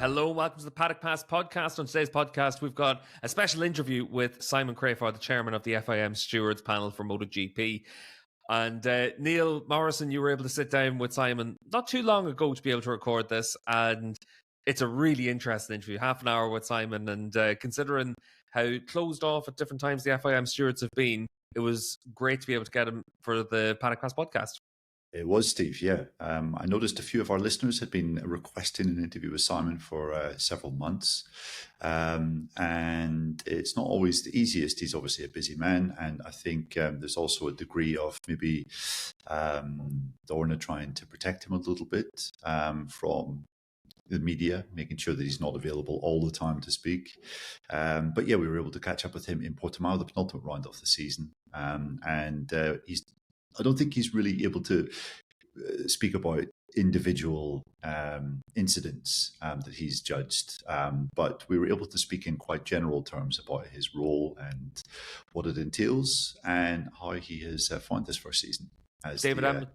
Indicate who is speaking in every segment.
Speaker 1: Hello, welcome to the Paddock Pass podcast. On today's podcast, we've got a special interview with Simon Crafar, the chairman of the FIM Stewards panel for MotoGP. And Neil Morrison, you were able to sit down with Simon not too long ago to be able to record this. And it's a really interesting interview, half an hour with Simon. And considering how closed off at different times the FIM Stewards have been, it was great to be able to get him for the Paddock Pass podcast.
Speaker 2: It was, Steve, yeah. I noticed a few of our listeners had been requesting an interview with Simon for several months. And it's not always the easiest. He's obviously a busy man. And I think there's also a degree of maybe Dorna trying to protect him a little bit from the media, making sure that he's not available all the time to speak. But yeah, we were able to catch up with him in Portimao, the penultimate round of the season. I don't think he's really able to speak about individual incidents that he's judged, but we were able to speak in quite general terms about his role and what it entails and how he has found this first season as
Speaker 1: David Emmett.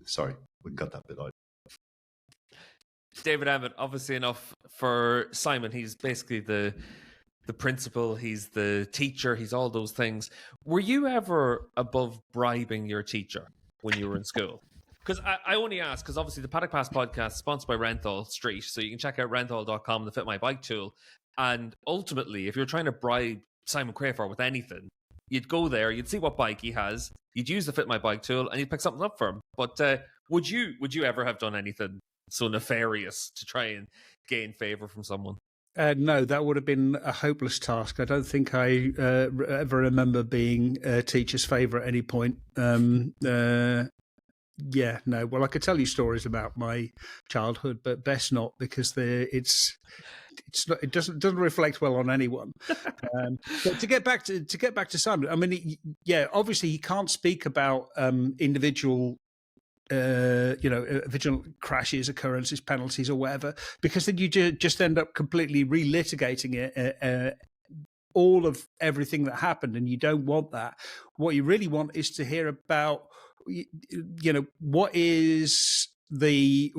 Speaker 2: Sorry, we cut that bit out.
Speaker 1: David Emmett, obviously enough for Simon, he's basically the principal, he's the teacher, he's all those things. Were you ever above bribing your teacher when you were in school? Because I only ask, because obviously the Paddock Pass podcast is sponsored by Renthal Street, so you can check out renthal.com, the Fit My Bike tool. And ultimately, if you're trying to bribe Simon Crafar with anything, you'd go there, you'd see what bike he has, you'd use the Fit My Bike tool, and you'd pick something up for him. But would you ever have done anything so nefarious to try and gain favour from someone?
Speaker 3: No, that would have been a hopeless task. I don't think I ever remember being a teacher's favourite at any point. Yeah, no. Well, I could tell you stories about my childhood, but best not, because it doesn't reflect well on anyone. But to get back to Simon, I mean, obviously he can't speak about individual vigilant crashes, occurrences, penalties, or whatever, because then you just end up completely relitigating it, all of everything that happened, and you don't want that. What you really want is to hear about, what is the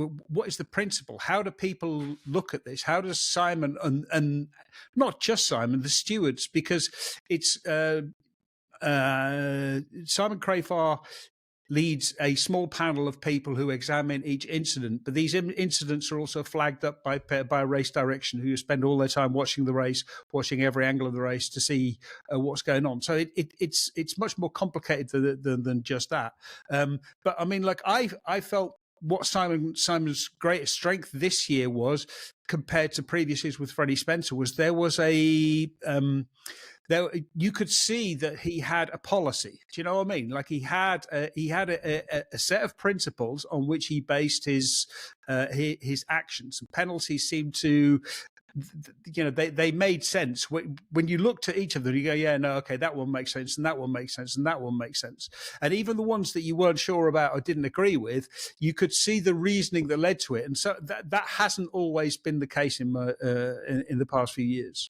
Speaker 3: principle? How do people look at this? How does Simon and not just Simon, the stewards, because it's Simon Crafar leads a small panel of people who examine each incident, but these incidents are also flagged up by race direction, who spend all their time watching the race, watching every angle of the race to see what's going on. So it's much more complicated than just that. But I mean, like I felt what Simon's greatest strength this year was, compared to previous years with Freddie Spencer, was there was a you could see that he had a policy. Do you know what I mean? Like he had a set of principles on which he based his actions. And penalties seemed to, they made sense. When you looked at each of them, you go, yeah, no, okay, that one makes sense, and that one makes sense, and that one makes sense. And even the ones that you weren't sure about or didn't agree with, you could see the reasoning that led to it. And so that hasn't always been the case in the past few years.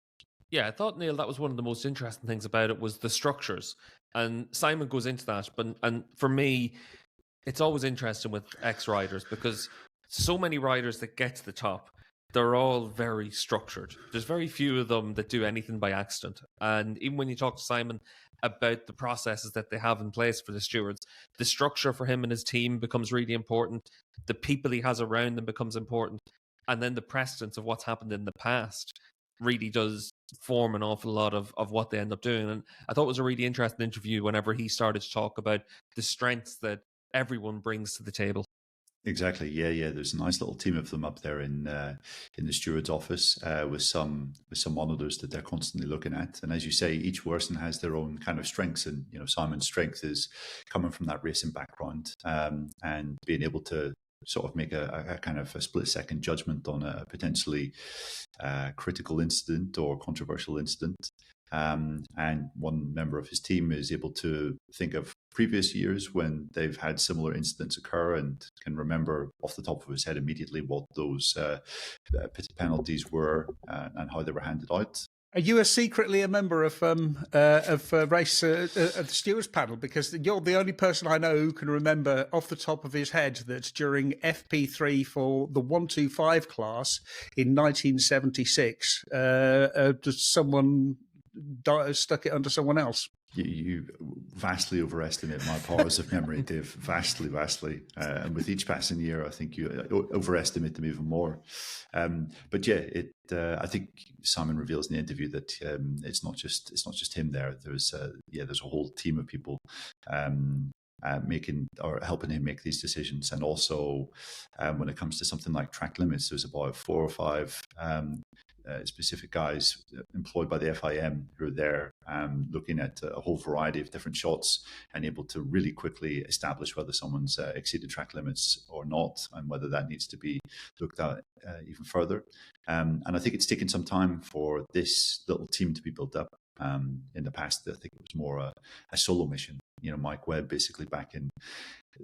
Speaker 1: Yeah, I thought, Neil, that was one of the most interesting things about it was the structures. And Simon goes into that. And for me, it's always interesting with ex-riders, because so many riders that get to the top, they're all very structured. There's very few of them that do anything by accident. And even when you talk to Simon about the processes that they have in place for the stewards, the structure for him and his team becomes really important. The people he has around them becomes important. And then the precedence of what's happened in the past really does form an awful lot of what they end up doing. And I thought it was a really interesting interview whenever he started to talk about the strengths that everyone brings to the table.
Speaker 2: Exactly. Yeah. There's a nice little team of them up there in the steward's office with some monitors that they're constantly looking at. And as you say, each person has their own kind of strengths. And Simon's strength is coming from that racing background and being able to sort of make a kind of a split-second judgment on a potentially critical incident or controversial incident. And one member of his team is able to think of previous years when they've had similar incidents occur and can remember off the top of his head immediately what those penalties were and how they were handed out.
Speaker 3: Are you secretly a member of race of the stewards panel? Because you're the only person I know who can remember off the top of his head that during FP3 for the 125 class in 1976, someone stuck it under someone else.
Speaker 2: You vastly overestimate my powers of memory, Dave. Vastly. And with each passing year, I think you overestimate them even more. But yeah, I think Simon reveals in the interview that it's not just him there. There's a whole team of people making or helping him make these decisions. And also, when it comes to something like track limits, there's about 4 or 5 specific guys employed by the FIM who are there looking at a whole variety of different shots and able to really quickly establish whether someone's exceeded track limits or not, and whether that needs to be looked at even further. And I think it's taken some time for this little team to be built up. In the past, I think it was more a solo mission. Mike Webb basically back in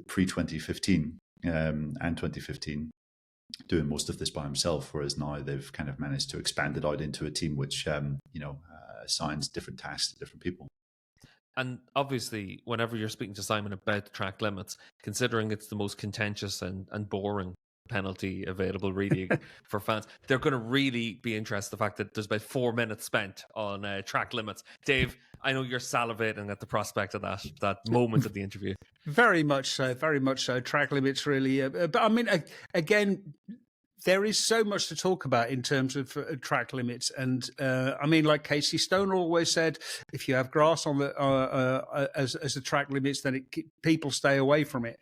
Speaker 2: pre-2015 and 2015 doing most of this by himself, whereas now they've kind of managed to expand it out into a team which assigns different tasks to different people.
Speaker 1: And obviously, whenever you're speaking to Simon about the track limits, considering it's the most contentious and boring penalty available really for fans, they're going to really be interested in the fact that there's about 4 minutes spent on track limits. Dave, I know you're salivating at the prospect of that moment of the interview. Very much so.
Speaker 3: Track limits really, but I mean, again, there is so much to talk about in terms of track limits, and I mean, like Casey Stoner always said, if you have grass on the as the track limits, then people stay away from it,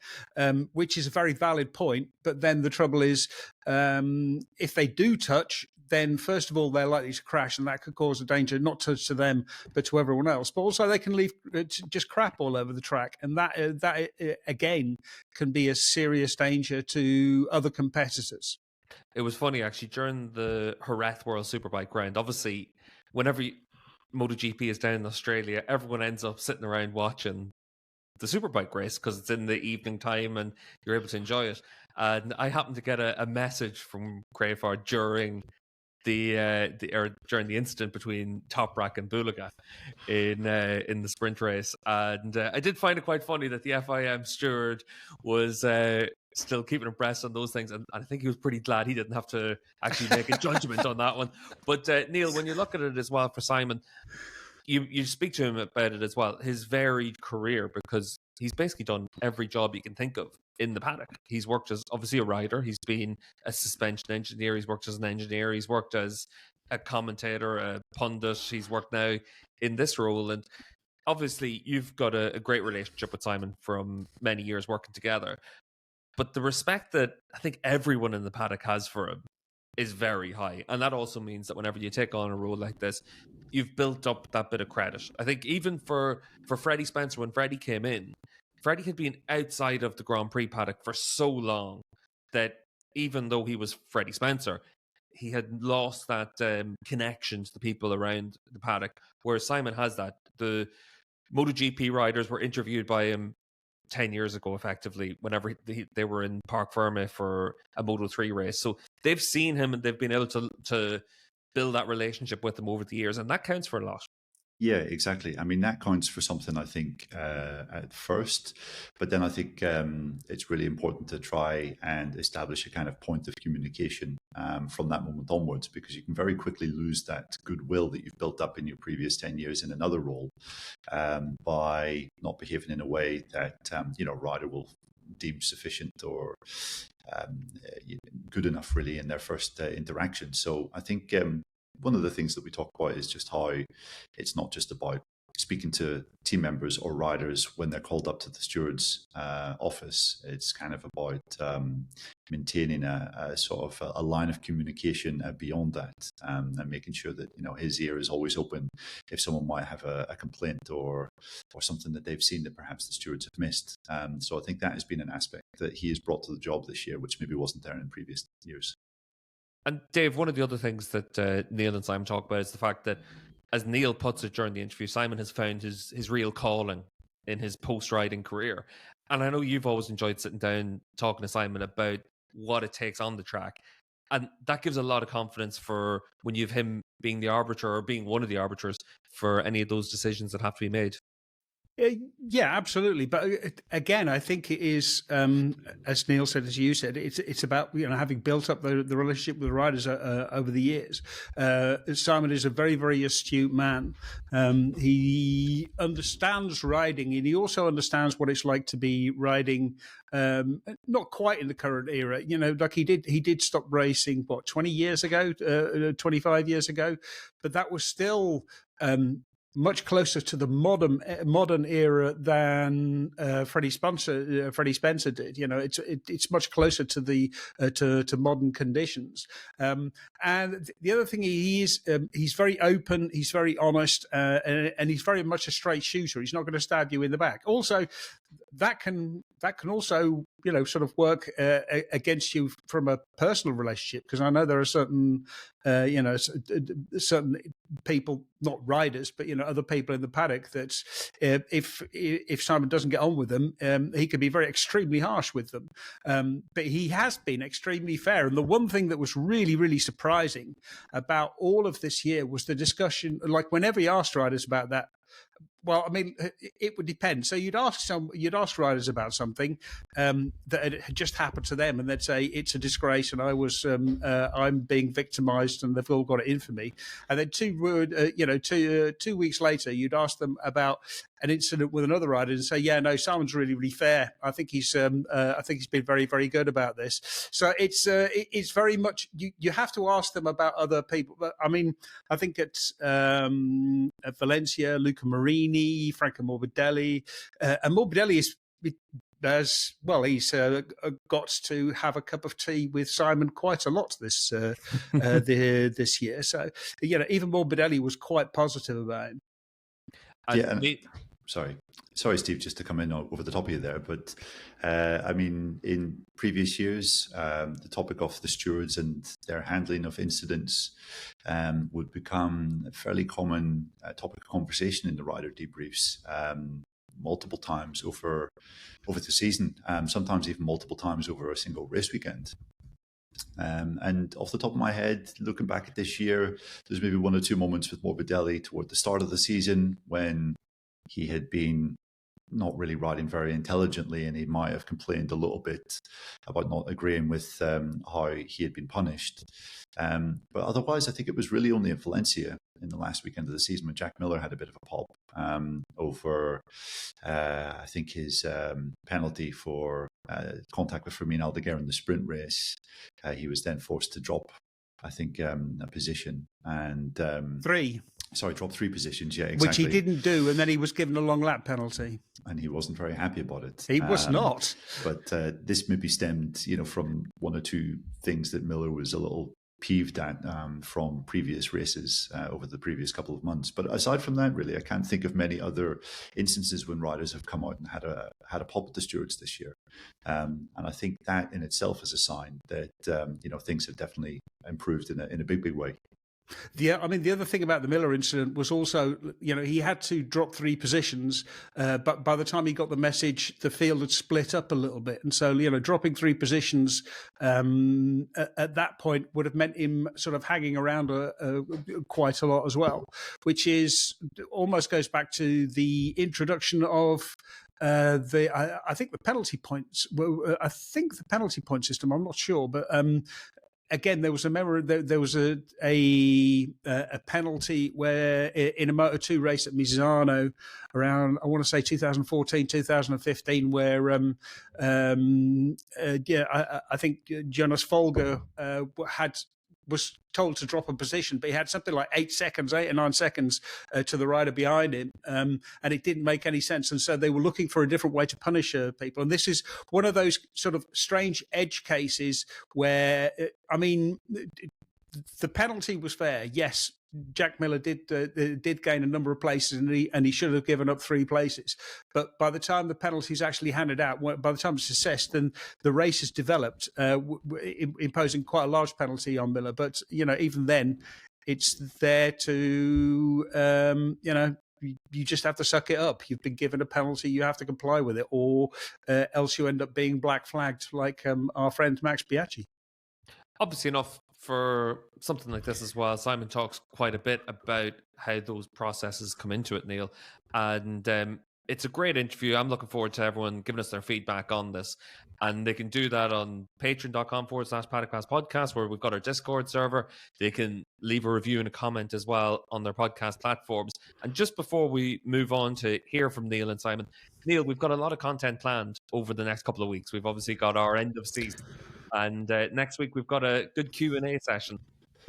Speaker 3: which is a very valid point. But then the trouble is, if they do touch, then first of all they're likely to crash, and that could cause a danger not just to them but to everyone else. But also they can leave just crap all over the track, and that again can be a serious danger to other competitors.
Speaker 1: It was funny, actually, during the Jerez World Superbike round. Obviously, whenever MotoGP is down in Australia, everyone ends up sitting around watching the Superbike race because it's in the evening time and you're able to enjoy it. And I happened to get a message from Crafar during during the incident between Toprak and Bulaga in the sprint race, and I did find it quite funny that the FIM steward was still keeping abreast on those things, and I think he was pretty glad he didn't have to actually make a judgment on that one. But Neil, when you look at it as well for Simon, you speak to him about it as well, his varied career, because he's basically done every job you can think of in the paddock. He's worked as obviously a rider, he's been a suspension engineer, he's worked as an engineer, he's worked as a commentator, a pundit, he's worked now in this role. And obviously you've got a great relationship with Simon from many years working together. But the respect that I think everyone in the paddock has for him is very high. And that also means that whenever you take on a role like this, you've built up that bit of credit. I think even for Freddie Spencer, when Freddie came in, Freddie had been outside of the Grand Prix paddock for so long that even though he was Freddie Spencer, he had lost that connection to the people around the paddock, whereas Simon has that. The MotoGP riders were interviewed by him 10 years ago, effectively, whenever they were in Parc Ferme for a Moto3 race. So they've seen him and they've been able to build that relationship with him over the years, and that counts for a lot.
Speaker 2: Yeah, exactly. I mean, that counts for something, I think, at first. But then I think it's really important to try and establish a kind of point of communication from that moment onwards, because you can very quickly lose that goodwill that you've built up in your previous 10 years in another role by not behaving in a way that, rider will deem sufficient or good enough, really, in their first interaction. So I think one of the things that we talk about is just how it's not just about speaking to team members or riders when they're called up to the steward's office. It's kind of about maintaining a sort of a line of communication beyond that, and making sure that his ear is always open if someone might have a complaint or something that they've seen that perhaps the stewards have missed. So I think that has been an aspect that he has brought to the job this year, which maybe wasn't there in previous years.
Speaker 1: And Dave, one of the other things that Neil and Simon talk about is the fact that, as Neil puts it during the interview, Simon has found his real calling in his post-riding career. And I know you've always enjoyed sitting down talking to Simon about what it takes on the track. And that gives a lot of confidence for when you have him being the arbiter or being one of the arbiters for any of those decisions that have to be made.
Speaker 3: Yeah, absolutely. But again, I think it is, as Neil said, as you said, it's about having built up the relationship with the riders over the years. Simon is a very, very astute man. He understands riding, and he also understands what it's like to be riding. Not quite in the current era, like he did stop racing 20 years ago, 25 years ago, but that was still much closer to the modern era than Freddie Spencer did. It's much closer to the to modern conditions. And the other thing, he's very open, he's very honest, and he's very much a straight shooter. He's not going to stab you in the back. Also, that can also sort of work against you from a personal relationship, because I know there are certain certain people, not riders, but other people in the paddock, that if Simon doesn't get on with them, he can be extremely harsh with them. But he has been extremely fair. And the one thing that was really, really surprising about all of this year was the discussion. Like, whenever he asked riders about that, well, I mean, it would depend. So you'd ask riders about something that had just happened to them, and they'd say it's a disgrace, and I'm being victimised, and they've all got it in for me. And then 2 weeks later, you'd ask them about an incident with another rider and say, "Yeah, no, Simon's really, really fair. I think he's been very, very good about this." So it's very much you have to ask them about other people. But I mean, I think at Valencia, Luca Marini, Franco Morbidelli, and Morbidelli is, as well, he's got to have a cup of tea with Simon quite a lot this year. So even Morbidelli was quite positive about him.
Speaker 2: Sorry, Steve, just to come in over the top of you there, but I mean, in previous years, the topic of the stewards and their handling of incidents would become a fairly common topic of conversation in the rider debriefs, multiple times over the season, sometimes even multiple times over a single race weekend. And off the top of my head, looking back at this year, there's maybe one or two moments with Morbidelli toward the start of the season when he had been not really riding very intelligently, and he might have complained a little bit about not agreeing with how he had been punished. But otherwise, I think it was really only in Valencia in the last weekend of the season when Jack Miller had a bit of a pop over, I think, his penalty for contact with Fermin Aldeguer in the sprint race. He was then forced to drop, I think, a position and dropped 3 positions. Yeah, exactly.
Speaker 3: Which he didn't do, and then he was given a long lap penalty.
Speaker 2: And he wasn't very happy about it.
Speaker 3: He was not.
Speaker 2: But this maybe stemmed, from one or two things that Miller was a little peeved at from previous races over the previous couple of months. But aside from that, really, I can't think of many other instances when riders have come out and had a pop at the stewards this year. And I think that in itself is a sign that things have definitely improved in a big way.
Speaker 3: Yeah, I mean, the other thing about the Miller incident was also, he had to drop 3 positions, but by the time he got the message, the field had split up a little bit. And so, dropping 3 positions at that point would have meant him sort of hanging around quite a lot as well, which almost goes back to the introduction of I think the penalty points. I think the penalty point system. I'm not sure, but again, there was a penalty where in a Moto2 race at Misano around, I want to say 2014, 2015, where I think Jonas Folger was told to drop a position, but he had something like 8 or 9 seconds to the rider behind him, and it didn't make any sense. And so they were looking for a different way to punish people. And this is one of those sort of strange edge cases where, I mean, the penalty was fair. Yes, Jack Miller did gain a number of places, and he should have given up 3 places. But by the time the penalty is actually handed out, by the time it's assessed, then the race is developed, imposing quite a large penalty on Miller. But even then, it's there to you just have to suck it up. You've been given a penalty, you have to comply with it, or else you end up being black flagged, like our friend Max Biaggi.
Speaker 1: Obviously enough for something like this as well, Simon talks quite a bit about how those processes come into it, Neil. And it's a great interview. I'm looking forward to everyone giving us their feedback on this. And they can do that on patreon.com/Paddock Pass Podcast, where we've got our Discord server. They can leave a review and a comment as well on their podcast platforms. And just before we move on to hear from Neil and Simon, Neil, we've got a lot of content planned over the next couple of weeks. We've obviously got our end of season. And next week, we've got a good Q&A session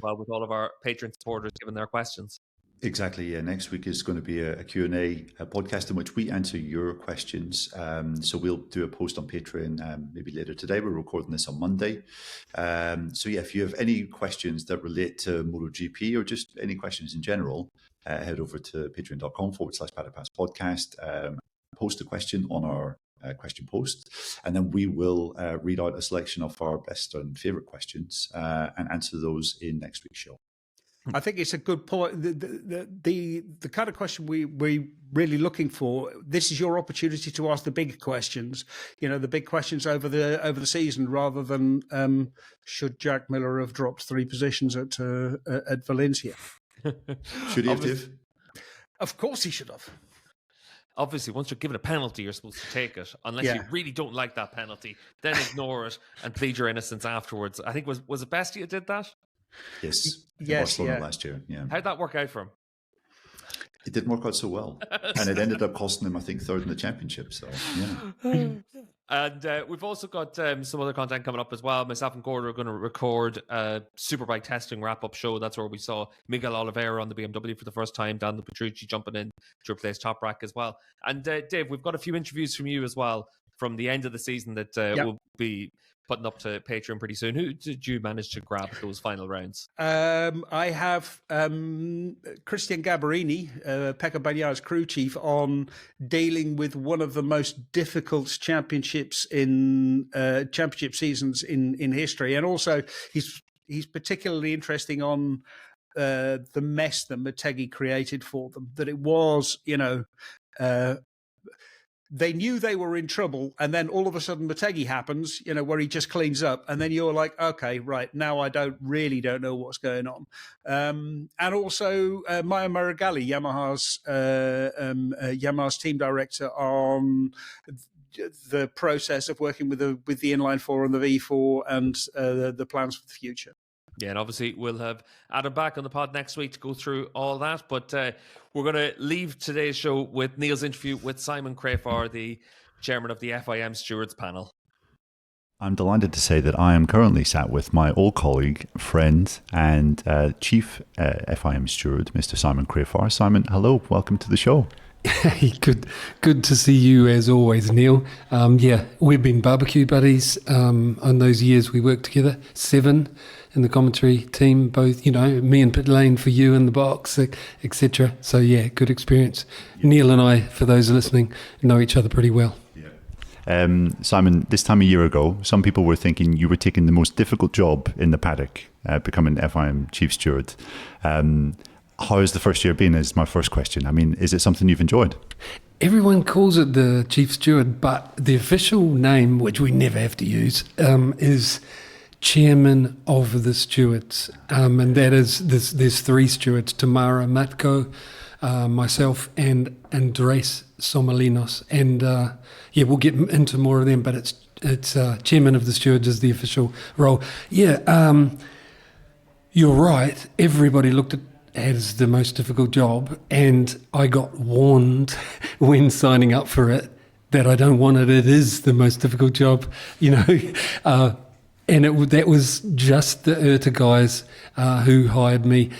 Speaker 1: with all of our patron supporters giving their questions.
Speaker 2: Exactly, yeah. Next week is going to be a Q&A podcast in which we answer your questions. So we'll do a post on Patreon maybe later today. We're recording this on Monday. So yeah, if you have any questions that relate to MotoGP or just any questions in general, head over to patreon.com/Paddock Pass Podcast. Post a question on our question post, and then we will read out a selection of our best and favorite questions and answer those in next week's show.
Speaker 3: I think it's a good point. The kind of question we're really looking for. This is your opportunity to ask the big questions. The big questions over the season, rather than should Jack Miller have dropped 3 positions at Valencia?
Speaker 2: Should he have, Dave?
Speaker 3: Of course, he should have.
Speaker 1: Obviously, once you're given a penalty, you're supposed to take it. Unless you really don't like that penalty, then ignore it and plead your innocence afterwards. I think was it Bestia did that?
Speaker 2: Yes.
Speaker 3: Yes.
Speaker 2: Barcelona last year. Yeah.
Speaker 1: How'd that work out for him?
Speaker 2: It didn't work out so well, and it ended up costing him, I think, 3rd in the championship. So yeah.
Speaker 1: And we've also got some other content coming up as well. Myself and Gordon are going to record a Superbike testing wrap-up show. That's where we saw Miguel Oliveira on the BMW for the first time, Dan Petrucci jumping in to replace Toprak as well. And Dave, we've got a few interviews from you as well from the end of the season that we'll be putting up to Patreon pretty soon. Who did you manage to grab at those final rounds?
Speaker 3: I have Christian Gabarini, Pecco Bagnaio's crew chief, on dealing with one of the most difficult championship seasons in history, and also he's particularly interesting on the mess that Motegi created for them. That it was, they knew they were in trouble, and then all of a sudden Motegi happens, where he just cleans up, and then you're like, okay, right, now I don't know what's going on. And also Maya Marigali, Yamaha's team director, on the process of working with the inline 4 and the V4 and the plans for the future.
Speaker 1: Yeah, and obviously we'll have Adam back on the pod next week to go through all that. But we're going to leave today's show with Neil's interview with Simon Crafar, the chairman of the FIM Stewards panel.
Speaker 2: I'm delighted to say that I am currently sat with my old colleague, friend, and chief FIM steward, Mr. Simon Crafar. Simon, hello, welcome to the show.
Speaker 4: Good to see you as always, Neil. We've been barbecue buddies on those years we worked together, 7 in the commentary team, both, me and Pit Lane for you in the box, etc. So yeah, good experience. Yeah. Neil and I, for those listening, know each other pretty well.
Speaker 2: Yeah. Simon, this time a year ago, some people were thinking you were taking the most difficult job in the paddock, becoming FIM chief steward. How has the first year been, is my first question. I mean, is it something you've enjoyed?
Speaker 4: Everyone calls it the chief steward, but the official name, which we never have to use, is chairman of the stewards. And that is, there's 3 stewards, Tamara Matko, myself, and Andres Somalinos. And we'll get into more of them, but it's chairman of the stewards is the official role. Yeah, you're right. Everybody looked at as the most difficult job, and I got warned when signing up for it that I don't want it. It is the most difficult job, and that was just the IRTA guys who hired me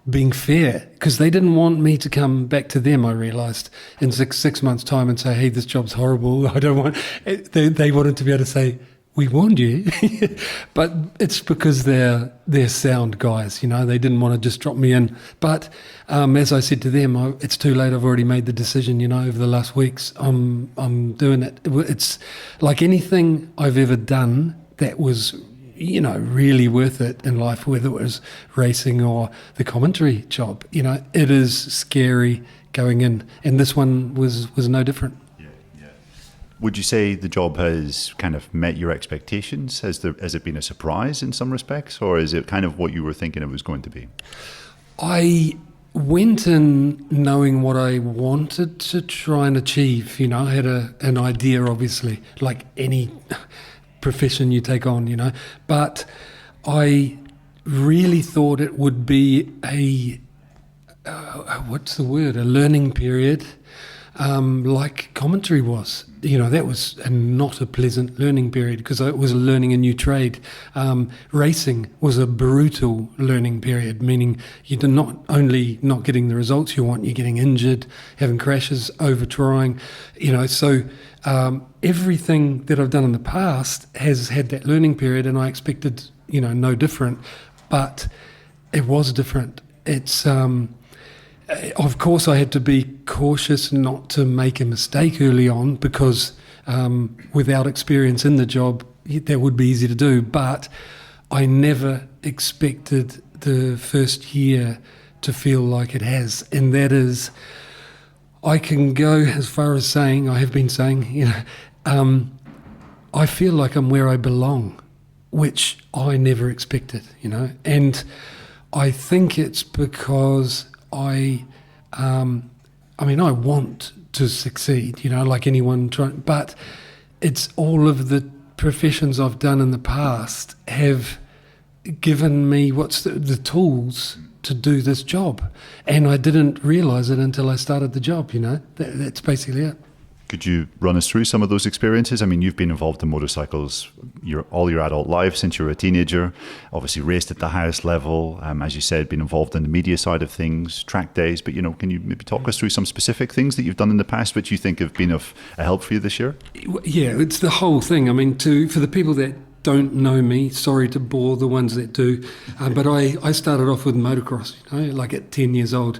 Speaker 4: being fair, because they didn't want me to come back to them, I realised, in six months' time and say, hey, this job's horrible, I don't want... They wanted to be able to say, we warned you. But it's because they're sound guys, they didn't want to just drop me in. But as I said to them, it's too late, I've already made the decision, over the last weeks, I'm doing it. It's like anything I've ever done that was, really worth it in life, whether it was racing or the commentary job, it is scary going in. And this one was no different.
Speaker 2: Would you say the job has kind of met your expectations? Has it been a surprise in some respects, or is it kind of what you were thinking it was going to be?
Speaker 4: I went in knowing what I wanted to try and achieve. I had an idea, obviously, like any profession you take on, but I really thought it would be a learning period, like commentary was. That was not a pleasant learning period because I was learning a new trade. Racing was a brutal learning period, meaning you're not only not getting the results you want, you're getting injured, having crashes, over-trying. So everything that I've done in the past has had that learning period, and I expected, no different. But it was different. It's... of course, I had to be cautious not to make a mistake early on because without experience in the job, that would be easy to do. But I never expected the first year to feel like it has. And that is, I can go as far as saying, I have been saying, I feel like I'm where I belong, which I never expected, And I think it's because I want to succeed, like anyone trying, but it's all of the professions I've done in the past have given me the tools to do this job, and I didn't realise it until I started the job. That's basically it.
Speaker 2: Could you run us through some of those experiences? I mean, you've been involved in motorcycles all your adult life since you were a teenager, obviously raced at the highest level, as you said, been involved in the media side of things, track days, but, can you maybe talk us through some specific things that you've done in the past which you think have been of a help for you this year?
Speaker 4: Yeah, it's the whole thing. I mean, for the people that don't know me, sorry to bore the ones that do, but I started off with motocross, like at 10 years old.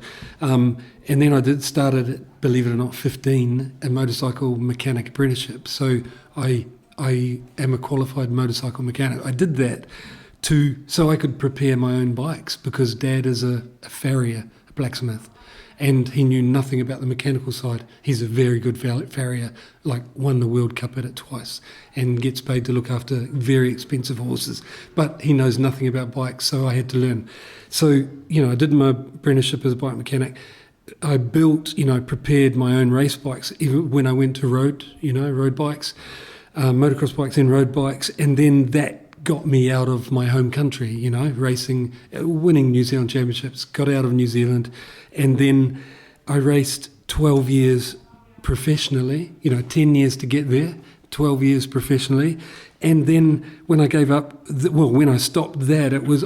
Speaker 4: And then I started at, believe it or not, 15, a motorcycle mechanic apprenticeship. So I am a qualified motorcycle mechanic. I did that so I could prepare my own bikes because Dad is a farrier, a blacksmith, and he knew nothing about the mechanical side. He's a very good farrier, like won the World Cup at it twice and gets paid to look after very expensive horses, but he knows nothing about bikes, so I had to learn. So, I did my apprenticeship as a bike mechanic. I built, prepared my own race bikes, even when I went to road bikes, motocross bikes and road bikes. And then that got me out of my home country, racing, winning New Zealand championships, got out of New Zealand. And then I raced 12 years professionally, 10 years to get there, 12 years professionally. And then when I gave up, when I stopped that, I was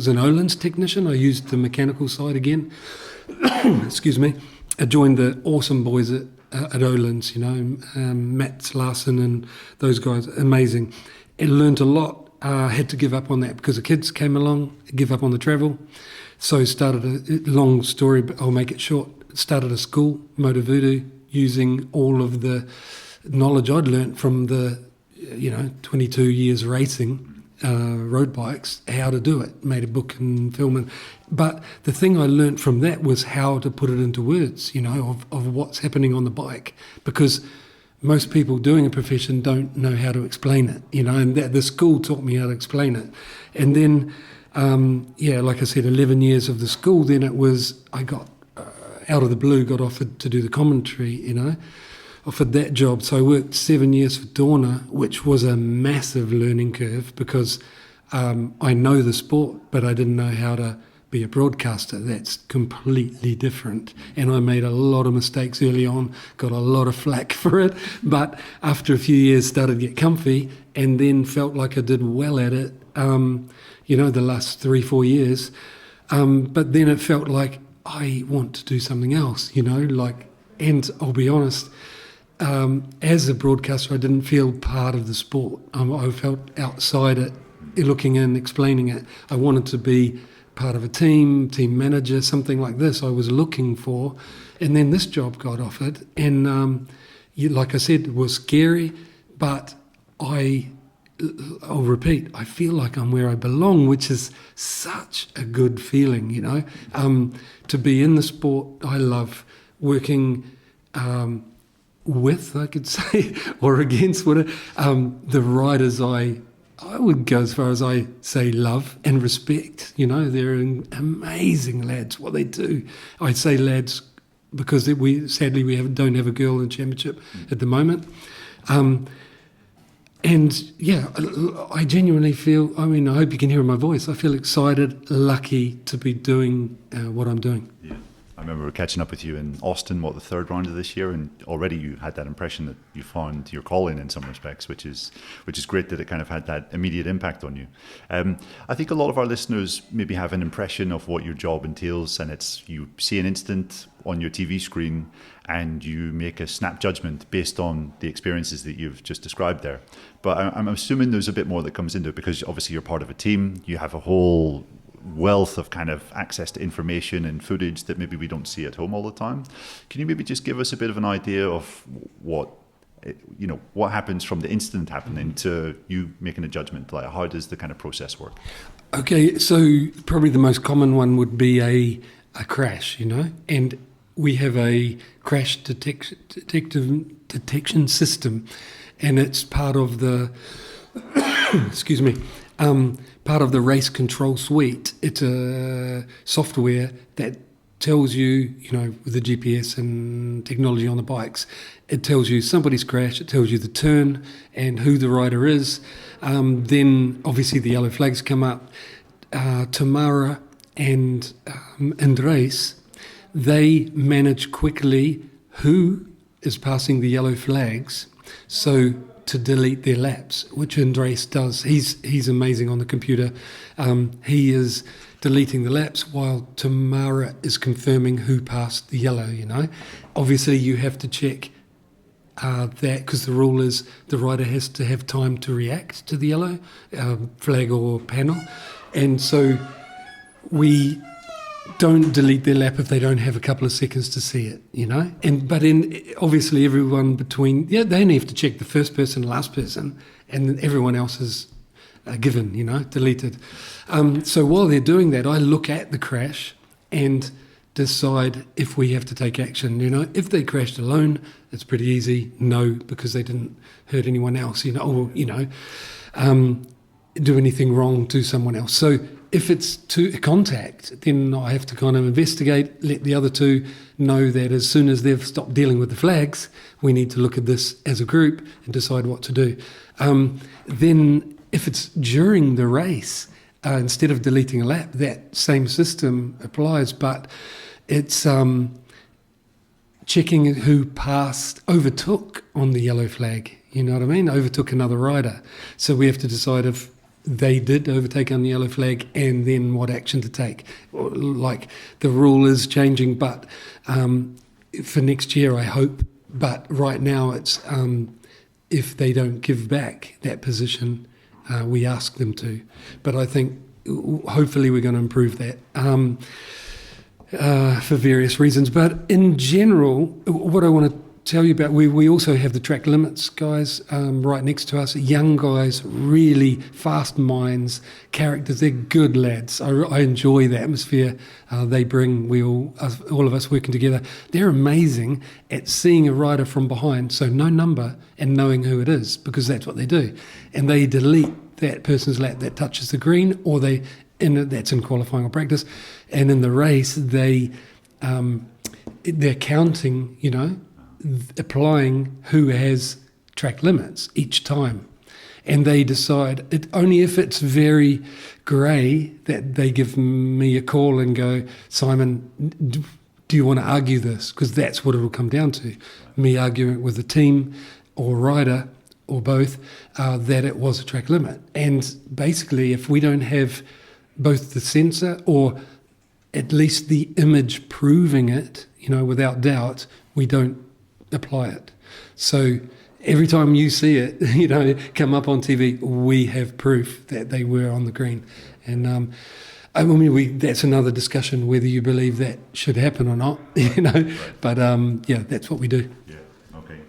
Speaker 4: an Öhlins technician. I used the mechanical side again. Excuse me. I joined the awesome boys at Öhlins, Mats Larsen and those guys, amazing. And learned a lot. Had to give up on that because the kids came along, give up on the travel. So started a long story, but I'll make it short. Started a school, Motor Voodoo, using all of the knowledge I'd learnt from the 22 years racing road bikes, how to do it, made a book and film it. But the thing I learnt from that was how to put it into words, of what's happening on the bike, because most people doing a profession don't know how to explain it, and the school taught me how to explain it. And then, like I said, 11 years of the school, then it was, I got out of the blue, got offered to do the commentary, offered that job. So I worked 7 years for Dorna, which was a massive learning curve because I know the sport, but I didn't know how to be a broadcaster. That's completely different. And I made a lot of mistakes early on, got a lot of flack for it. But after a few years, started to get comfy and then felt like I did well at it, the last 3-4 years. But then it felt like I want to do something else, and I'll be honest, as a broadcaster, I didn't feel part of the sport. I felt outside it, looking in, explaining it. I wanted to be part of a team manager, something like this I was looking for. And then this job got offered. And like I said, it was scary, but I'll repeat, I feel like I'm where I belong, which is such a good feeling, to be in the sport I love, working with, I could say, or against the riders I would go as far as I say love and respect. You know, they're amazing lads, what they do. I say lads because sadly we don't have a girl in the championship at the moment. And yeah, I genuinely feel, I mean, I hope you can hear my voice. I feel excited, lucky to be doing what I'm doing.
Speaker 2: Yeah. I remember catching up with you in Austin, the third round of this year, and already you had that impression that you found your calling in some respects, which is great that it kind of had that immediate impact on you. I think a lot of our listeners maybe have an impression of what your job entails, and it's you see an incident on your TV screen and you make a snap judgment based on the experiences that you've just described there. But I'm assuming there's a bit more that comes into it, because obviously you're part of a team, you have a whole wealth of kind of access to information and footage that maybe we don't see at home all the time. Can you maybe just give us a bit of an idea of what happens from the incident happening to you making a judgment? Like, how does the kind of process work?
Speaker 4: Okay, so probably the most common one would be a crash, and we have a crash detection system, and it's part of the excuse me, part of the race control suite. It's a software that tells you, with the GPS and technology on the bikes, it tells you somebody's crashed, it tells you the turn and who the rider is. Then obviously the yellow flags come up. Tamara and Andres, they manage quickly who is passing the yellow flags, so to delete their laps, which Andres does. He's amazing on the computer. He is deleting the laps while Tamara is confirming who passed the yellow, Obviously you have to check that, because the rule is the rider has to have time to react to the yellow flag or panel. And so we don't delete their lap if they don't have a couple of seconds to see it, But obviously everyone between, they only have to check the first person, last person, and everyone else is given, deleted. So while they're doing that, I look at the crash and decide if we have to take action. If they crashed alone, it's pretty easy. No, because they didn't hurt anyone else, or do anything wrong to someone else. So if it's to contact, then I have to kind of investigate, let the other two know that as soon as they've stopped dealing with the flags, we need to look at this as a group and decide what to do. Then if it's during the race, instead of deleting a lap, that same system applies, but it's checking who overtook on the yellow flag, you know what I mean? Overtook another rider. So we have to decide if they did overtake on the yellow flag and then what action to take. Like, the rule is changing, but for next year, I hope. But right now, it's if they don't give back that position, we ask them to. But I think hopefully we're going to improve that for various reasons. But in general, what I want to tell you about, we also have the track limits guys right next to us, young guys, really fast minds, characters. They're good lads. I enjoy the atmosphere they bring. All of us working together. They're amazing at seeing a rider from behind, so no number, and knowing who it is, because that's what they do. And they delete that person's lap that touches the green, or that's in qualifying or practice. And in the race, they're counting, applying who has track limits each time. And they decide, only if it's very grey, that they give me a call and go, Simon, do you want to argue this? Because that's what it will come down to. Me arguing with the team or rider or both that it was a track limit. And basically, if we don't have both the sensor or at least the image proving it, without doubt, we don't apply it. So every time you see it, come up on TV, we have proof that they were on the green. And that's another discussion whether you believe that should happen or not, But that's what we do.
Speaker 2: Yeah. Okay.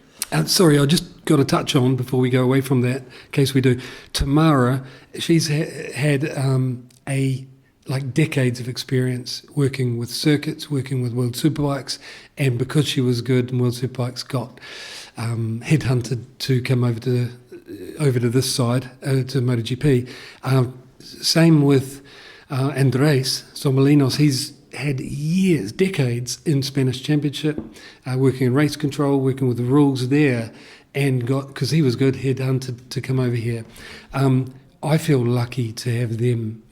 Speaker 4: Sorry, I just got to touch on before we go away from that, in case we do. Tamara, she's had decades of experience working with circuits, working with World Superbikes, and because she was good, and World Superbikes got headhunted to come over to this side, to MotoGP. Same with Andrés Somolinos. He's had years, decades in Spanish Championship, working in race control, working with the rules there, and because he was good, headhunted to come over here. I feel lucky to have them.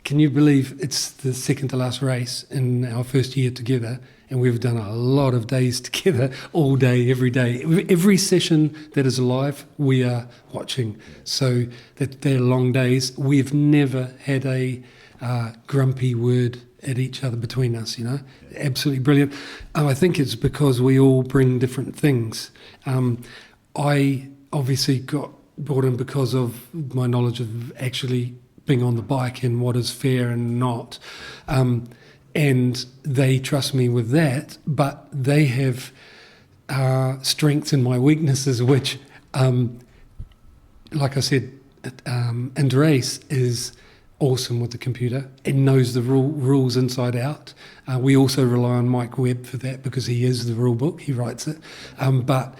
Speaker 4: Can you believe it's the second to last race in our first year together, and we've done a lot of days together, all day, every day. Every session that is live, we are watching. So that they're long days. We've never had a grumpy word at each other between us, Absolutely brilliant. I think it's because we all bring different things. I obviously got brought in because of my knowledge of actually being on the bike and what is fair and not. And they trust me with that, but they have strengths and my weaknesses, which, like I said, Andrés is awesome with the computer and knows the rules inside out. We also rely on Mike Webb for that because he is the rule book, he writes it. But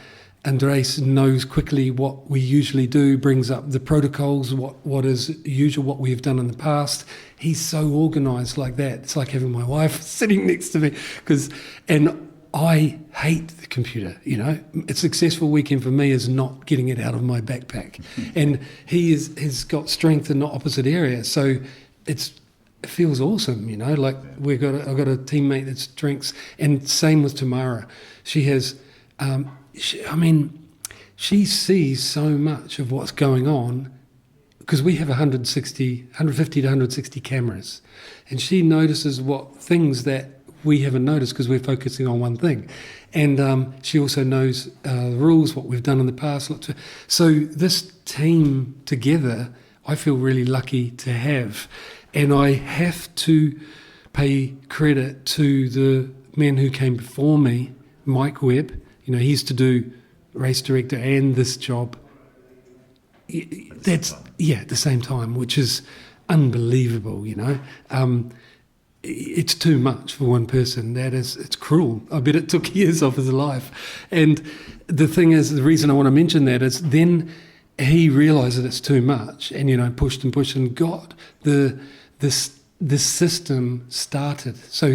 Speaker 4: Andrés knows quickly what we usually do, brings up the protocols, what is usual, what we have done in the past. He's so organised like that. It's like having my wife sitting next to me. And I hate the computer, A successful weekend for me is not getting it out of my backpack. And he has got strength in the opposite area. So it feels awesome, Like I've got a teammate that's strengths. And same with Tamara. She has... she sees so much of what's going on because we have 150 to 160 cameras, and she notices what things that we haven't noticed because we're focusing on one thing. And she also knows the rules, what we've done in the past. So this team together, I feel really lucky to have. And I have to pay credit to the men who came before me, Mike Webb. He used to do race director and this job. At the same time, which is unbelievable, It's too much for one person. It's cruel. I bet it took years off his life. And the thing is, the reason I want to mention that is then he realised that it's too much and, pushed and got this system started. So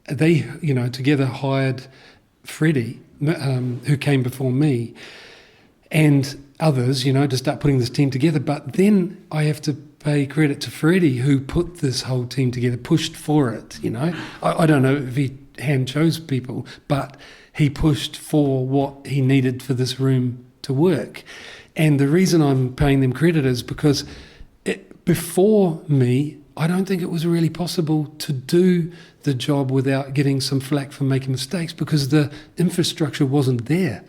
Speaker 4: they together hired Freddie, who came before me, and others, to start putting this team together. But then I have to pay credit to Freddie, who put this whole team together, pushed for it, I don't know if he hand chose people, but he pushed for what he needed for this room to work. And the reason I'm paying them credit is because before me, I don't think it was really possible to do the job without getting some flack for making mistakes because the infrastructure wasn't there.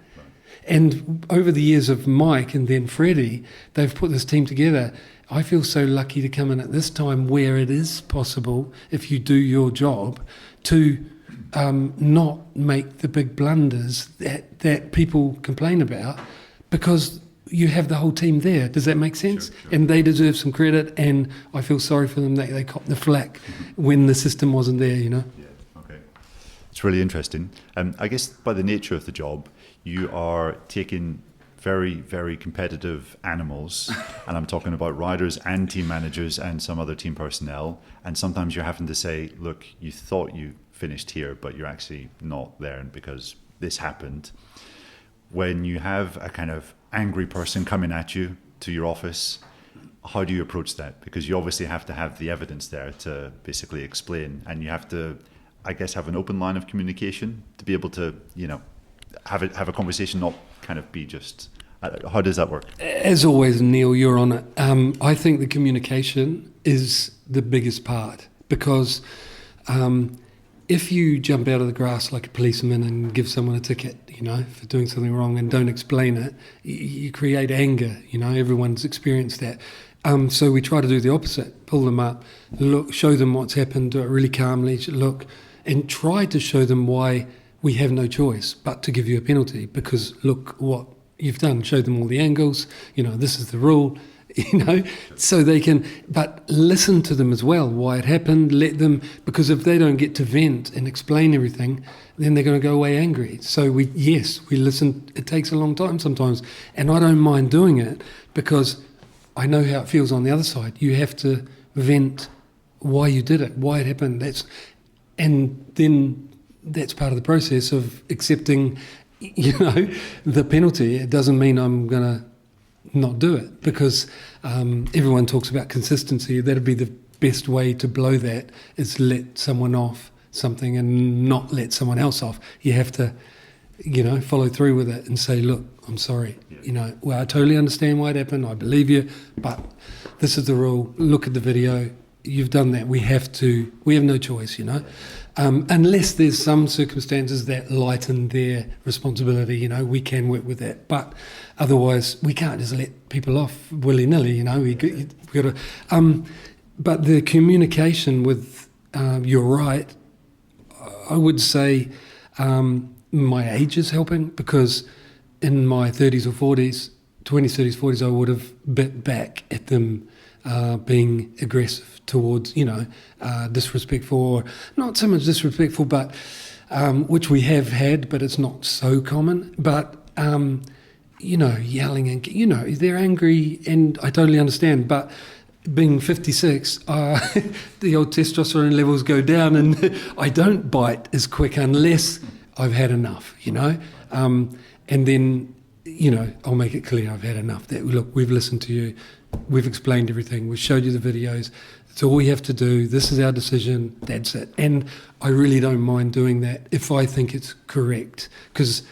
Speaker 4: And over the years of Mike and then Freddie, they've put this team together. I feel so lucky to come in at this time where it is possible, if you do your job, to not make the big blunders that people complain about because you have the whole team there. Does that make sense? Sure. And they deserve some credit, and I feel sorry for them that they copped the flack when the system wasn't there, Yeah,
Speaker 2: okay. It's really interesting. I guess by the nature of the job, you are taking very, very competitive animals, and I'm talking about riders and team managers and some other team personnel, and sometimes you're having to say, look, you thought you finished here, but you're actually not there because this happened. When you have a kind of angry person coming at you to your office, how do you approach that? Because you obviously have to have the evidence there to basically explain, and you have to, I guess, have an open line of communication to be able to, have a conversation, not kind of be just. How does that work?
Speaker 4: As always, Neil, you're on it. I think the communication is the biggest part because if you jump out of the grass like a policeman and give someone a ticket, for doing something wrong and don't explain it, you create anger. Everyone's experienced that. So we try to do the opposite, pull them up, look, show them what's happened, do it really calmly, look, and try to show them why we have no choice but to give you a penalty because look what you've done, show them all the angles, this is the rule, so they can, but listen to them as well, why it happened, let them, because if they don't get to vent and explain everything, then they're going to go away angry. So we listen. It takes a long time sometimes, and I don't mind doing it because I know how it feels on the other side. You have to vent why you did it, why it happened. And then that's part of the process of accepting, the penalty. It doesn't mean I'm going to not do it, because everyone talks about consistency. That'd be the best way to blow that, is let someone off something and not let someone else off. You have to, follow through with it and say, look, I'm sorry. Well, I totally understand why it happened. I believe you, but this is the rule. Look at the video. You've done that. We have no choice, unless there's some circumstances that lighten their responsibility, we can work with that. But otherwise, we can't just let people off willy-nilly, we've got to... but the communication with, you're right, I would say my age is helping, because in my 30s or 40s, 20s, 30s, 40s, I would have bit back at them being aggressive towards, disrespectful, or not so much disrespectful, but which we have had, but it's not so common. But, yelling and, they're angry, and I totally understand. But being 56, the old testosterone levels go down, and I don't bite as quick unless I've had enough, and then, I'll make it clear I've had enough. That, look, we've listened to you, we've explained everything, we've showed you the videos. It's all we have to do. This is our decision. That's it. And I really don't mind doing that if I think it's correct, because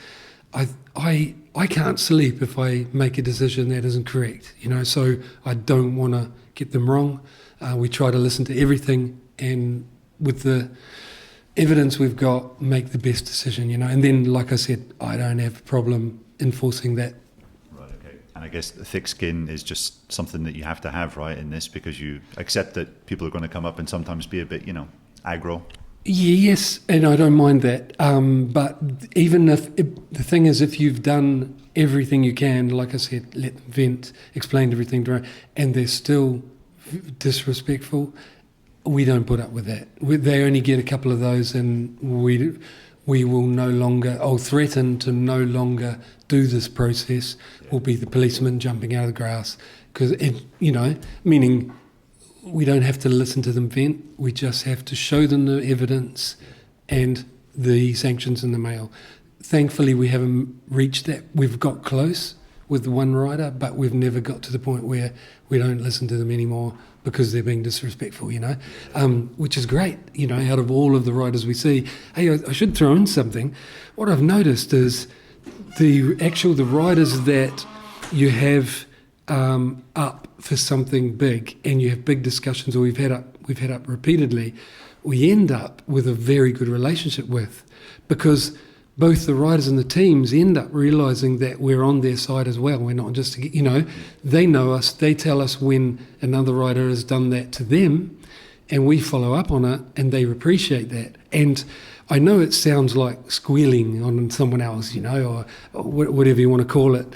Speaker 4: I can't sleep if I make a decision that isn't correct. So I don't want to get them wrong. We try to listen to everything, and with the evidence we've got, make the best decision. And then, like I said, I don't have a problem enforcing that.
Speaker 2: And I guess the thick skin is just something that you have to have, right, in this, because you accept that people are going to come up and sometimes be a bit, aggro.
Speaker 4: Yes, and I don't mind that. But even if the thing is, if you've done everything you can, like I said, let them vent, explain everything to her, and they're still disrespectful, we don't put up with that. They only get a couple of those, and we will no longer, threaten to no longer do this process. Will be the policeman jumping out of the grass, because meaning we don't have to listen to them vent. We just have to show them the evidence and the sanctions in the mail. Thankfully, we haven't reached that. We've got close with the one rider, but we've never got to the point where we don't listen to them anymore because they're being disrespectful, which is great, out of all of the riders we see. Hey, I should throw in something. What I've noticed is the riders that you have up for something big, and you have big discussions, or we've had up repeatedly, we end up with a very good relationship with, because both the riders and the teams end up realising that we're on their side as well. We're not just, they know us, they tell us when another rider has done that to them, and we follow up on it, and they appreciate that. And I know it sounds like squealing on someone else, or whatever you want to call it,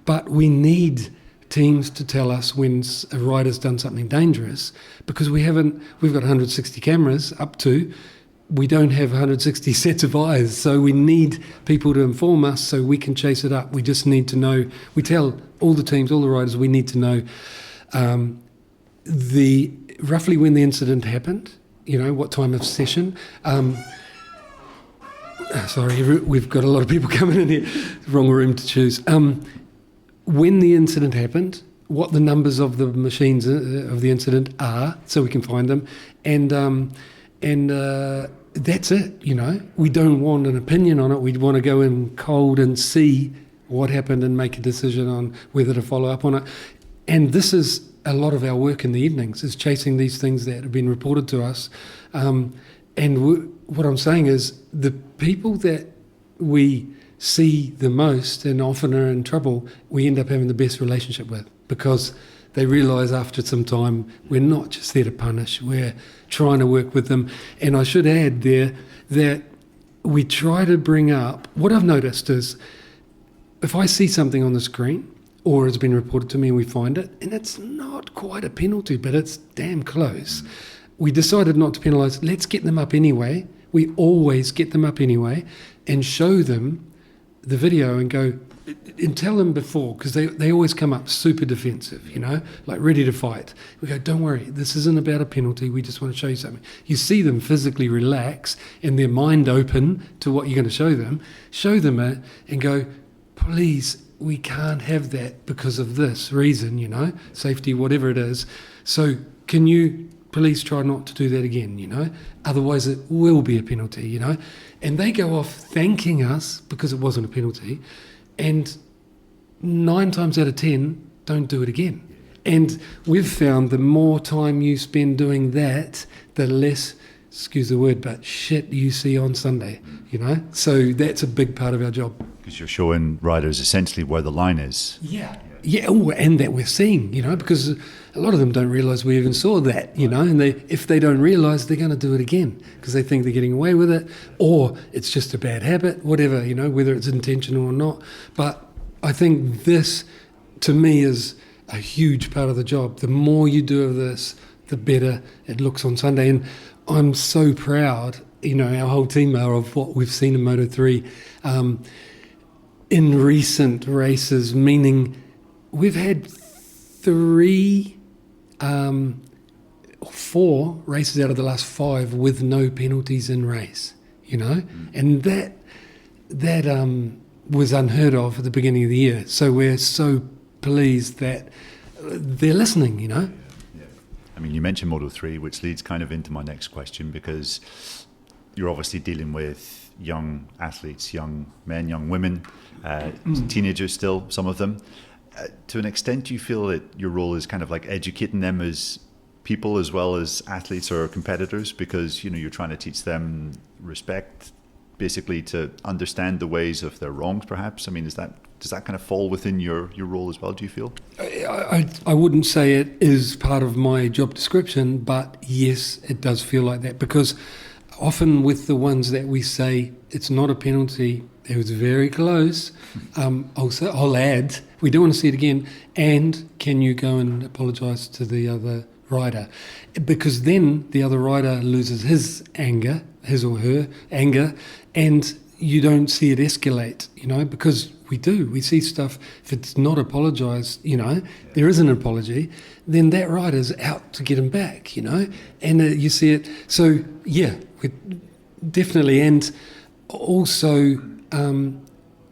Speaker 4: but we need teams to tell us when a rider's done something dangerous, because we've got 160 cameras up to, we don't have 160 sets of eyes, so we need people to inform us so we can chase it up. We just need to know, we tell all the teams, all the riders, we need to know roughly when the incident happened, what time of session. Sorry, we've got a lot of people coming in here, wrong room to choose. When the incident happened, what the numbers of the machines of the incident are, so we can find them, and that's it. We don't want an opinion on it. We want to go in cold and see what happened and make a decision on whether to follow up on it. And this is a lot of our work in the evenings, is chasing these things that have been reported to us. What I'm saying is, the people that we see the most and often are in trouble, we end up having the best relationship with, because they realise after some time we're not just there to punish, we're trying to work with them. And I should add there that we try to bring up, what I've noticed is, if I see something on the screen, or it's been reported to me and we find it, and it's not quite a penalty, but it's damn close. We decided not to penalise. Let's get them up anyway. We always get them up anyway and show them the video and go, and tell them before, because they always come up super defensive, like ready to fight. We go, don't worry, this isn't about a penalty, we just want to show you something. You see them physically relax and their mind open to what you're going to show them it and go, please, we can't have that because of this reason, safety, whatever it is. So can you please try not to do that again, otherwise it will be a penalty, and they go off thanking us because it wasn't a penalty. And 9 times out of 10, don't do it again. And we've found the more time you spend doing that, the less, excuse the word, but shit you see on Sunday, So that's a big part of our job.
Speaker 2: Because you're showing riders essentially where the line is.
Speaker 4: Yeah, and that we're seeing, because a lot of them don't realise we even saw that, and if they don't realise, they're going to do it again because they think they're getting away with it, or it's just a bad habit, whatever, whether it's intentional or not. But I think this, to me, is a huge part of the job. The more you do of this, the better it looks on Sunday. And I'm so proud, our whole team are, of what we've seen in Moto3 in recent races, meaning we've had 4 races out of the last 5 with no penalties in race, and that was unheard of at the beginning of the year. So we're so pleased that they're listening,
Speaker 2: Yeah. I mean, you mentioned Moto3, which leads kind of into my next question, because you're obviously dealing with young athletes, young men, young women, teenagers still, some of them. To an extent, do you feel that your role is kind of like educating them as people as well as athletes or competitors? Because, you're trying to teach them respect, basically to understand the ways of their wrongs, perhaps? I mean, does that kind of fall within your role as well, do you feel?
Speaker 4: I wouldn't say it is part of my job description, but yes, it does feel like that, because often with the ones that we say it's not a penalty, it was very close, I'll add, we don't want to see it again, and can you go and apologise to the other rider? Because then the other rider loses his or her anger, and you don't see it escalate, because we see stuff, if it's not apologised, there is an apology, then that rider's out to get him back, and you see it. So, yeah, definitely. And also,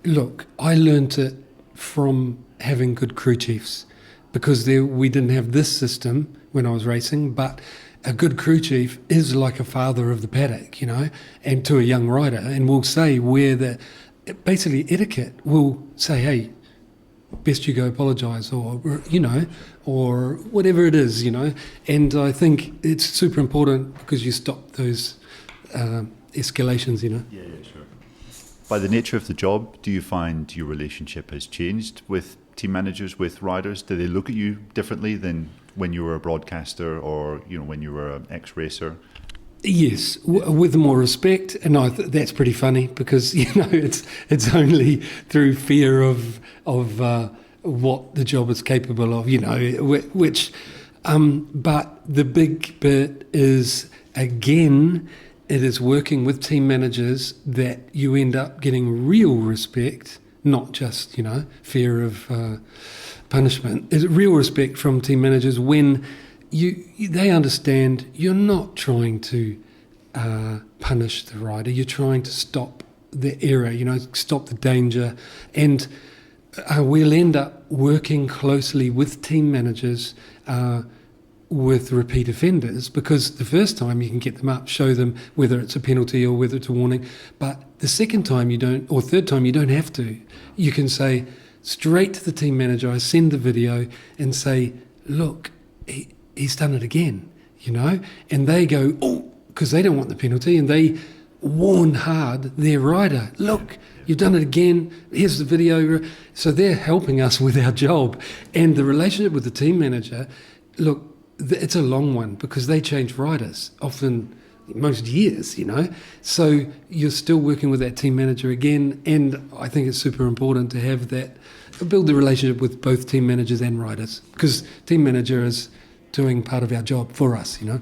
Speaker 4: look, I learnt it from having good crew chiefs, because we didn't have this system when I was racing, but a good crew chief is like a father of the paddock, and to a young rider, and will say where basically etiquette will say, hey, best you go apologise, or, or whatever it is, and I think it's super important because you stop those escalations,
Speaker 2: Yeah, sure. By the nature of the job, do you find your relationship has changed with team managers, with riders? Do they look at you differently than when you were a broadcaster or, when you were an ex-racer?
Speaker 4: Yes, with more respect, and that's pretty funny because it's only through fear of what the job is capable of, which. But the big bit is, again, it is working with team managers that you end up getting real respect, not just fear of punishment. It's real respect from team managers when they understand you're not trying to punish the rider, you're trying to stop the error, stop the danger, and we'll end up working closely with team managers with repeat offenders, because the first time you can get them up, show them whether it's a penalty or whether it's a warning, but the second time you don't, or third time you don't have to. You can say straight to the team manager, I send the video and say, look, he's done it again, and they go, oh, because they don't want the penalty, and they warn hard their rider, look, you've done it again, here's the video. So they're helping us with our job. And the relationship with the team manager, look, it's a long one because they change riders often, most years, so you're still working with that team manager again, and I think it's super important to have that build the relationship with both team managers and riders, because team manager is doing part of our job for us, you know.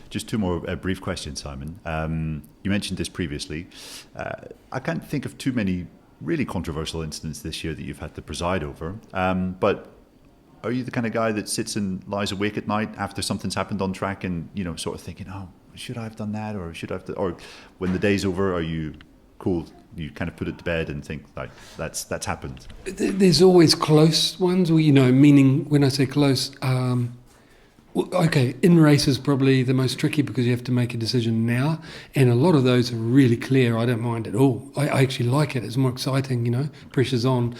Speaker 2: Just two more brief questions, Simon. You mentioned this previously. I can't think of too many really controversial incidents this year that you've had to preside over. But are you the kind of guy that sits and lies awake at night after something's happened on track and, you know, sort of thinking, oh, should I have done that, or should I have? Or when the day's over, are you cool? You kind of put it to bed and think, like, that's happened.
Speaker 4: There's always close ones, or, you know, meaning when I say close. Okay, in race is probably the most tricky because you have to make a decision now, and a lot of those are really clear. I don't mind at all. I actually like it. It's more exciting, you know, pressure's on.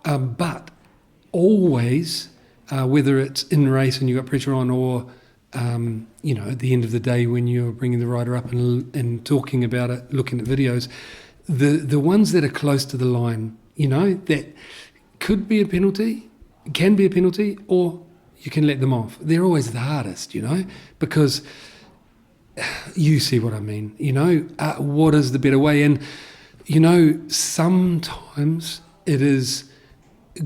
Speaker 4: But always, whether it's in race and you've got pressure on, or, you know, at the end of the day when you're bringing the rider up and talking about it, looking at videos, the ones that are close to the line, you know, that could be a penalty, can be a penalty, or you can let them off. They're always the hardest, you know, because you see what I mean, you know, what is the better way? And, you know, sometimes it is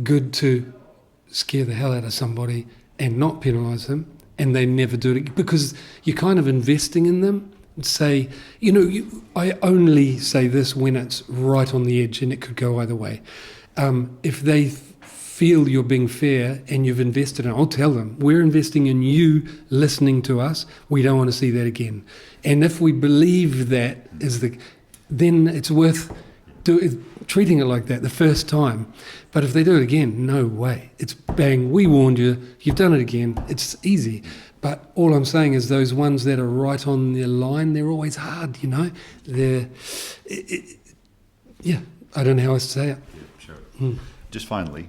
Speaker 4: good to scare the hell out of somebody and not penalise them, and they never do it, because you're kind of investing in them. Say, you know, I only say this when it's right on the edge and it could go either way. If they feel you're being fair and you've invested in it, I'll tell them, we're investing in you listening to us. We don't want to see that again. And if we believe that is then it's worth treating it like that the first time. But if they do it again, no way. It's bang, we warned you, you've done it again. It's easy. But all I'm saying is those ones that are right on the line, they're always hard, you know. Yeah, I don't know how else to say it.
Speaker 2: Yeah, sure. Just finally,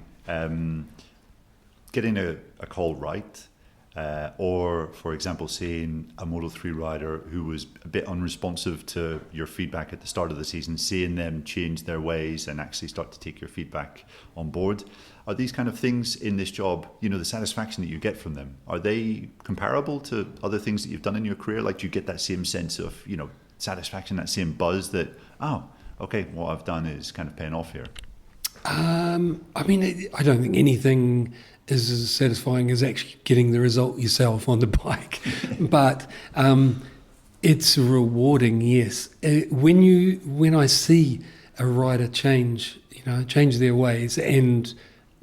Speaker 2: getting a call right, or, for example, seeing a Moto3 rider who was a bit unresponsive to your feedback at the start of the season, seeing them change their ways and actually start to take your feedback on board. Are these kind of things in this job, you know, the satisfaction that you get from them, are they comparable to other things that you've done in your career? Like, do you get that same sense of, you know, satisfaction, that same buzz that, oh, okay, what I've done is kind of paying off here?
Speaker 4: I mean, I don't think anything is as satisfying as actually getting the result yourself on the bike. But it's rewarding, yes. When I see a rider change their ways and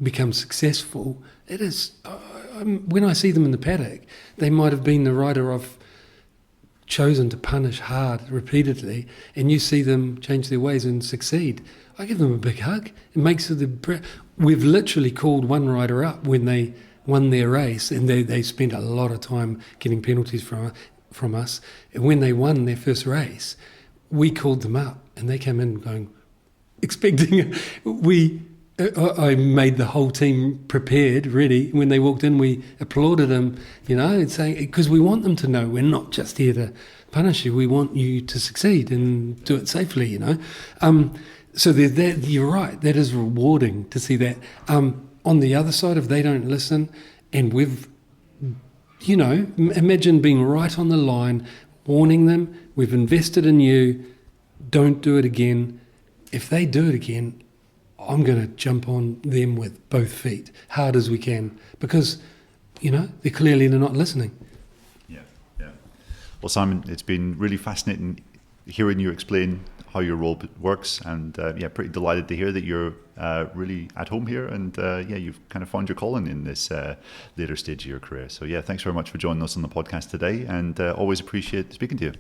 Speaker 4: become successful, it is. When I see them in the paddock, they might have been the rider I've chosen to punish hard repeatedly, and you see them change their ways and succeed. I give them a big hug. It makes it we've literally called one rider up when they won their race, and they spent a lot of time getting penalties from us. And when they won their first race, we called them up, and they came in going, expecting I made the whole team prepared, ready. When they walked in, we applauded them, you know, and saying, because we want them to know we're not just here to punish you. We want you to succeed and do it safely, you know. So you're right, that is rewarding to see that. On the other side, if they don't listen, and we've, you know, imagine being right on the line, warning them, we've invested in you, don't do it again. If they do it again, I'm going to jump on them with both feet, hard as we can, because, you know, they're not listening.
Speaker 2: Yeah. Well, Simon, it's been really fascinating hearing you explain how your role works, and pretty delighted to hear that you're really at home here, and you've kind of found your calling in this later stage of your career. So thanks very much for joining us on the podcast today, and always appreciate speaking to you.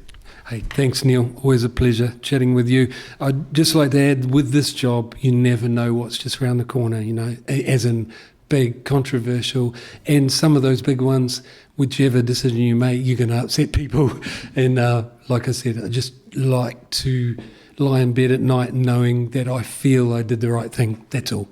Speaker 4: Hey, thanks, Neil. Always a pleasure chatting with you. I'd just like to add, with this job, you never know what's just around the corner, you know, as in big, controversial, and some of those big ones, whichever decision you make, you're going to upset people. And like I said, I just like to lie in bed at night knowing that I feel I did the right thing. That's all.